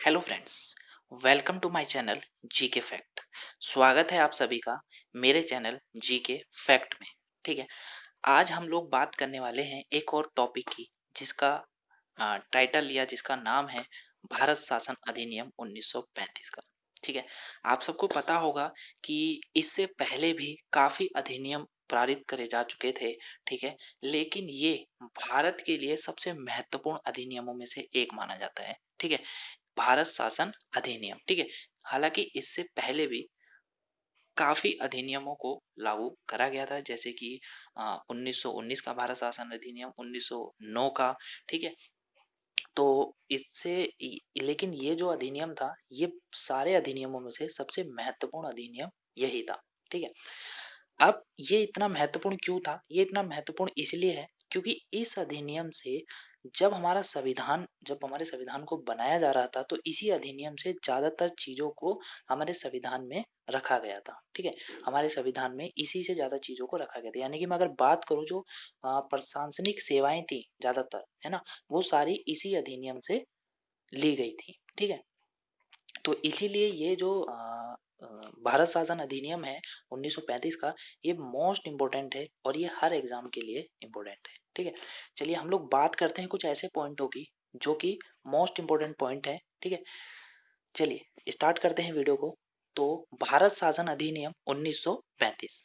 Hello friends, welcome to my channel GK fact. स्वागत है आप सभी का मेरे चैनल जीके फैक्ट में। ठीक है, आज हम लोग बात करने वाले हैं एक और टॉपिक की, जिसका टाइटल या जिसका नाम है भारत शासन अधिनियम 1935 का। ठीक है, आप सबको पता होगा कि इससे पहले भी काफी अधिनियम पारित करे जा चुके थे। ठीक है, लेकिन ये भारत के लिए सबसे महत्वपूर्ण अधिनियमों में से एक माना जाता है। ठीक है, भारत शासन अधिनियम। ठीक है, हालांकि इससे पहले भी काफी अधिनियमों को लागू करा गया था, जैसे कि 1919 का भारत शासन अधिनियम, 1909 का। ठीक है, तो लेकिन ये जो अधिनियम था, ये सारे अधिनियमों में से सबसे महत्वपूर्ण अधिनियम यही था। ठीक है, अब ये इतना महत्वपूर्ण क्यों था? ये इतना महत्वपूर्ण इसलिए है क्योंकि इस अधिनियम से जब हमारे संविधान को बनाया जा रहा था, तो इसी अधिनियम से ज्यादातर चीजों को हमारे संविधान में रखा गया था। ठीक है, हमारे संविधान में इसी से ज्यादा चीजों को रखा गया था। यानी कि मैं अगर बात करूं, जो प्रशासनिक सेवाएं थी ज्यादातर, है ना, वो सारी इसी अधिनियम से ली गई थी। ठीक है, तो इसीलिए ये जो भारत शासन अधिनियम है 1935 का, ये मोस्ट इम्पोर्टेंट है और ये हर एग्जाम के लिए इम्पोर्टेंट है। ठीक है, चलिए हम लोग बात करते हैं कुछ ऐसे पॉइंटों की जो कि मोस्ट इम्पोर्टेंट पॉइंट है। ठीक है, चलिए स्टार्ट करते हैं वीडियो को। तो भारत शासन अधिनियम 1935,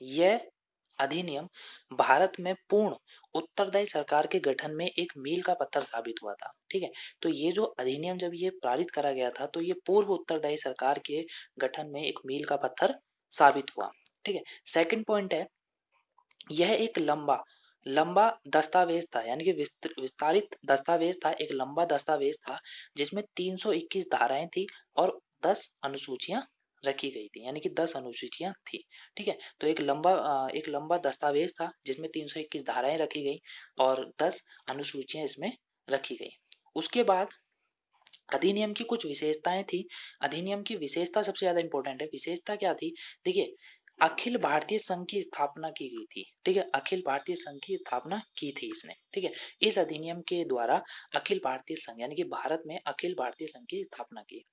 यह अधिनियम भारत में पूर्ण उत्तरदायी सरकार के गठन में एक मील का पत्थर साबित हुआ था। ठीक है, तो ये जो अधिनियम जब ये पारित करा गया था, तो ये पूर्व उत्तरदायी सरकार के गठन में एक मील का पत्थर साबित हुआ। ठीक है, सेकंड पॉइंट है, यह एक लंबा लंबा दस्तावेज था, यानी कि विस्तारित दस्तावेज था, एक लंबा दस्तावेज था, जिसमें 321 धाराएं थी और 10 अनुसूचियां रखी गई थी, यानी कि 10 अनुसूचियां थी। ठीक है, तो एक लंबा दस्तावेज था जिसमें 321 धाराएं रखी गई और 10 अनुसूचियां इसमें रखी गई। उसके बाद अधिनियम की कुछ विशेषताएं थी। अधिनियम की विशेषता सबसे ज्यादा इंपॉर्टेंट है। विशेषता क्या थी? देखिए, अखिल भारतीय संघ की स्थापना की गई थी। ठीक है, अखिल भारतीय संघ की स्थापना की थी इसने। ठीक है, इस अधिनियम के द्वारा अखिल भारतीय संघ, यानी कि भारत में अखिल भारतीय संघ की स्थापना की।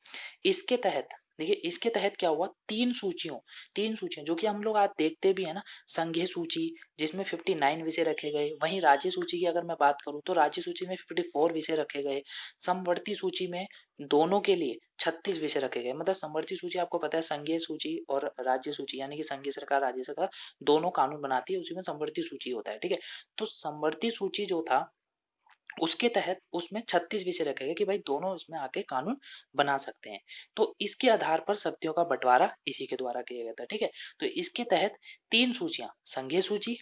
इसके तहत, देखिए इसके तहत क्या हुआ, तीन सूचियों जो कि हम लोग आज देखते भी है ना, संघीय सूची जिसमें 59 विषय रखे गए, वहीं राज्य सूची की अगर मैं बात करूं तो राज्य सूची में 54 विषय रखे गए, समवर्ती सूची में दोनों के लिए 36 विषय रखे गए। मतलब समवर्ती सूची आपको पता है, संघीय सूची और राज्य सूची, यानी कि संघीय सरकार राज्य सरकार दोनों कानून बनाती है, उसी में समवर्ती सूची होता है। ठीक है, तो समवर्ती सूची जो था, उसके तहत उसमें 36 विषय रखे गए कि भाई दोनों इसमें आके कानून बना सकते हैं। तो इसके आधार पर शक्तियों का बंटवारा इसी के द्वारा किया गया था। ठीक है, तो इसके तहत तीन सूचियां, संघीय सूची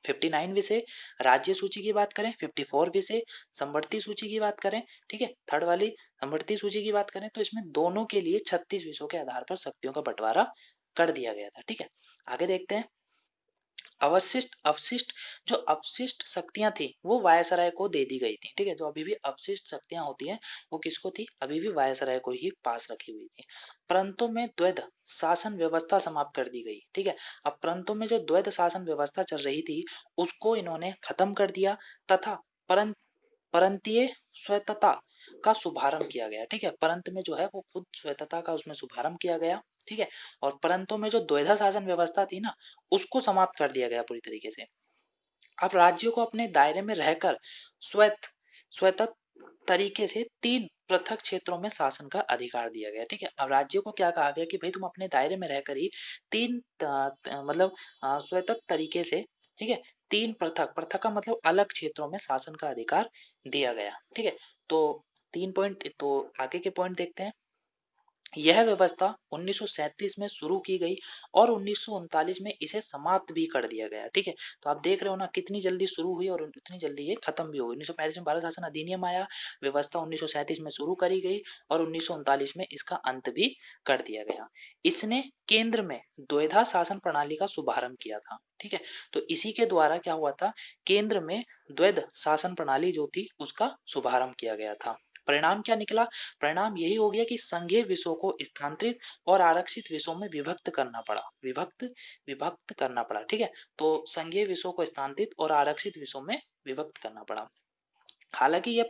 59 विषय, राज्य सूची की बात करें 54 विषय, समवर्ती सूची की बात करें, ठीक है, थर्ड वाली समवर्ती सूची की बात करें, तो इसमें दोनों के लिए 36 विषयों के आधार पर शक्तियों का बंटवारा कर दिया गया था। ठीक है, आगे देखते हैं। अवशिष्ट जो अवशिष्ट शक्तियां थी, वो वायसराय को दे दी गई थी। ठीक है, जो अभी भी अवशिष्ट शक्तियां होती हैं, वो किसको थी? अभी भी वायसराय को ही पास रखी हुई थी। प्रांतों में द्वैध शासन व्यवस्था समाप्त कर दी गई। ठीक है, अब प्रांतों में जो द्वैध शासन व्यवस्था चल रही थी, उसको इन्होंने खत्म कर दिया तथा परंतीय स्वायत्तता का शुभारंभ किया गया। ठीक है, परंत में जो है वो खुद स्वायत्तता का उसमें शुभारंभ किया गया। ठीक है, और परंतों में जो द्वैधा शासन व्यवस्था थी ना, उसको समाप्त कर दिया गया पूरी तरीके से। अब राज्यों को अपने दायरे में रहकर स्वतंत्र तरीके से तीन पृथक क्षेत्रों में शासन का अधिकार दिया गया। ठीक है, अब राज्यों को क्या कहा गया कि भाई तुम अपने दायरे में रहकर ही मतलब स्वतंत्र तरीके से, ठीक है, तीन पृथक पृथक का मतलब अलग क्षेत्रों में शासन का अधिकार दिया गया। ठीक है, तो 3 पॉइंट, तो आगे के पॉइंट देखते हैं। यह व्यवस्था 1937 में शुरू की गई और 1939 में इसे समाप्त भी कर दिया गया। ठीक है, तो आप देख रहे हो ना, कितनी जल्दी शुरू हुई और उतनी जल्दी ये खत्म भी हो गई। 1935 में भारत शासन अधिनियम आया, व्यवस्था 1937 में शुरू करी गई और 1939 में इसका अंत भी कर दिया गया। इसने केंद्र में द्वैधा शासन प्रणाली का शुभारंभ किया था। ठीक है, तो इसी के द्वारा क्या हुआ था, केंद्र में द्वैध शासन प्रणाली जो थी उसका शुभारंभ किया गया था। परिणाम क्या निकला? परिणाम यही हो गया कि संघीय विषयों को स्थानांतरित और आरक्षित विषयों में विभक्त करना पड़ा। विभक्त करना पड़ा। ठीक है, तो संघीय विषयों को स्थानांतरित और आरक्षित विषयों में विभक्त करना पड़ा। हालांकि ये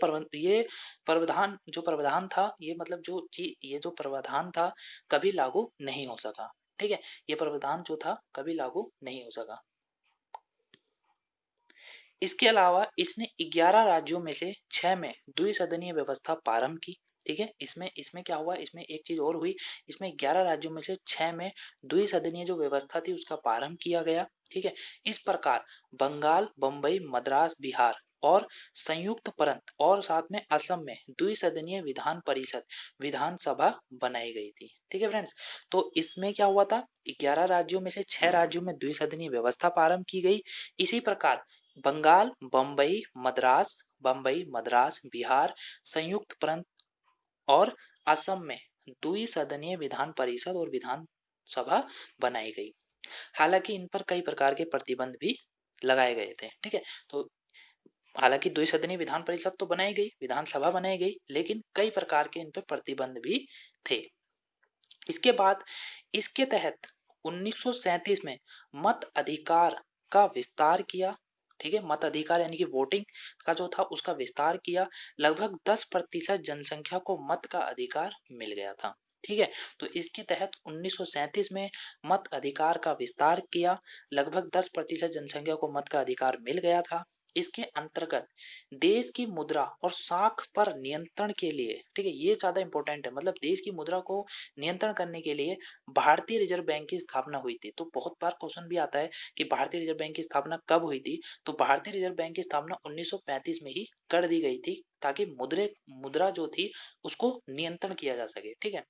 प्रावधान जो प्रावधान था, ये मतलब ये जो प्रावधान था कभी लागू नहीं हो सका। ठीक है, ये प्रावधान जो था कभी लागू नहीं हो सका। इसके अलावा इसने 11 राज्यों में से 6 में द्विसदनीय व्यवस्था प्रारंभ की। ठीक है, इसमें इसमें क्या हुआ, इसमें एक चीज और हुई, इसमें 11 राज्यों में से 6 में द्विसदनीय जो व्यवस्था थी उसका प्रारंभ किया गया। ठीक है, इस प्रकार बंगाल, बंबई, मद्रास, बिहार और संयुक्त प्रांत और साथ में असम में द्विसदनीय विधान परिषद विधानसभा बनाई गई थी। ठीक है फ्रेंड्स, तो इसमें क्या हुआ था, 11 राज्यों में से 6 राज्यों में द्विसदनीय व्यवस्था प्रारंभ की गई। इसी प्रकार बंगाल, बंबई, मद्रास, बिहार, संयुक्त प्रांत और असम में द्विसदनीय विधान परिषद और विधानसभा बनाई गई। हालांकि इन पर कई प्रकार के प्रतिबंध भी लगाए गए थे। ठीक है, तो हालांकि द्विसदनीय विधान परिषद तो बनाई गई, विधानसभा बनाई गई, लेकिन कई प्रकार के इन पर प्रतिबंध भी थे। इसके बाद इसके तहत 1937 में मत अधिकार का विस्तार किया। ठीक है, मत अधिकार यानी कि वोटिंग का जो था उसका विस्तार किया। लगभग 10% जनसंख्या को मत का अधिकार मिल गया था। ठीक है, तो इसके तहत 1937 में मत अधिकार का विस्तार किया, लगभग 10% जनसंख्या को मत का अधिकार मिल गया था। इसके अंतर्गत देश की मुद्रा और साख पर नियंत्रण के लिए, ठीक है, ये ज्यादा इंपॉर्टेंट है, मतलब देश की मुद्रा को नियंत्रण करने के लिए भारतीय रिजर्व बैंक की स्थापना हुई थी। तो बहुत बार क्वेश्चन भी आता है कि भारतीय रिजर्व बैंक की स्थापना कब हुई थी, तो भारतीय रिजर्व बैंक की स्थापना 1935 में ही कर दी गई थी, ताकि मुद्रा जो थी उसको नियंत्रण किया जा सके। ठीक है,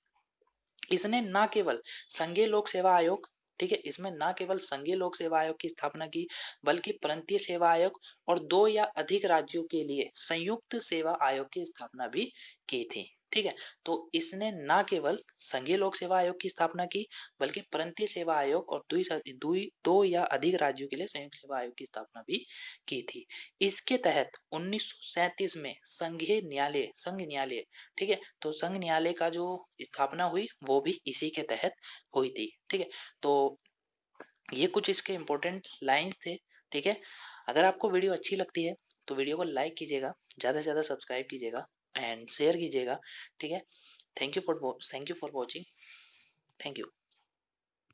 इसने न केवल संघीय लोक सेवा आयोग, ठीक है, इसमें न केवल संघीय लोक सेवा आयोग की स्थापना की, बल्कि प्रांतीय सेवा आयोग और 2 या अधिक राज्यों के लिए संयुक्त सेवा आयोग की स्थापना भी की थी। ठीक है, तो इसने न केवल संघीय लोक सेवा आयोग की स्थापना की, बल्कि प्रांतीय सेवा आयोग और 2 या अधिक राज्यों के लिए संयुक्त सेवा आयोग की स्थापना भी की थी। इसके तहत 1937 में संघ न्यायालय, ठीक है, तो संघ न्यायालय का जो स्थापना हुई वो भी इसी के तहत हुई थी। ठीक है, तो ये कुछ इसके इंपॉर्टेंट लाइंस थे। ठीक है, अगर आपको वीडियो अच्छी लगती है तो वीडियो को लाइक कीजिएगा, ज़्यादा से ज़्यादा सब्सक्राइब कीजिएगा एंड शेयर कीजिएगा। ठीक है, thank you for watching. Thank you.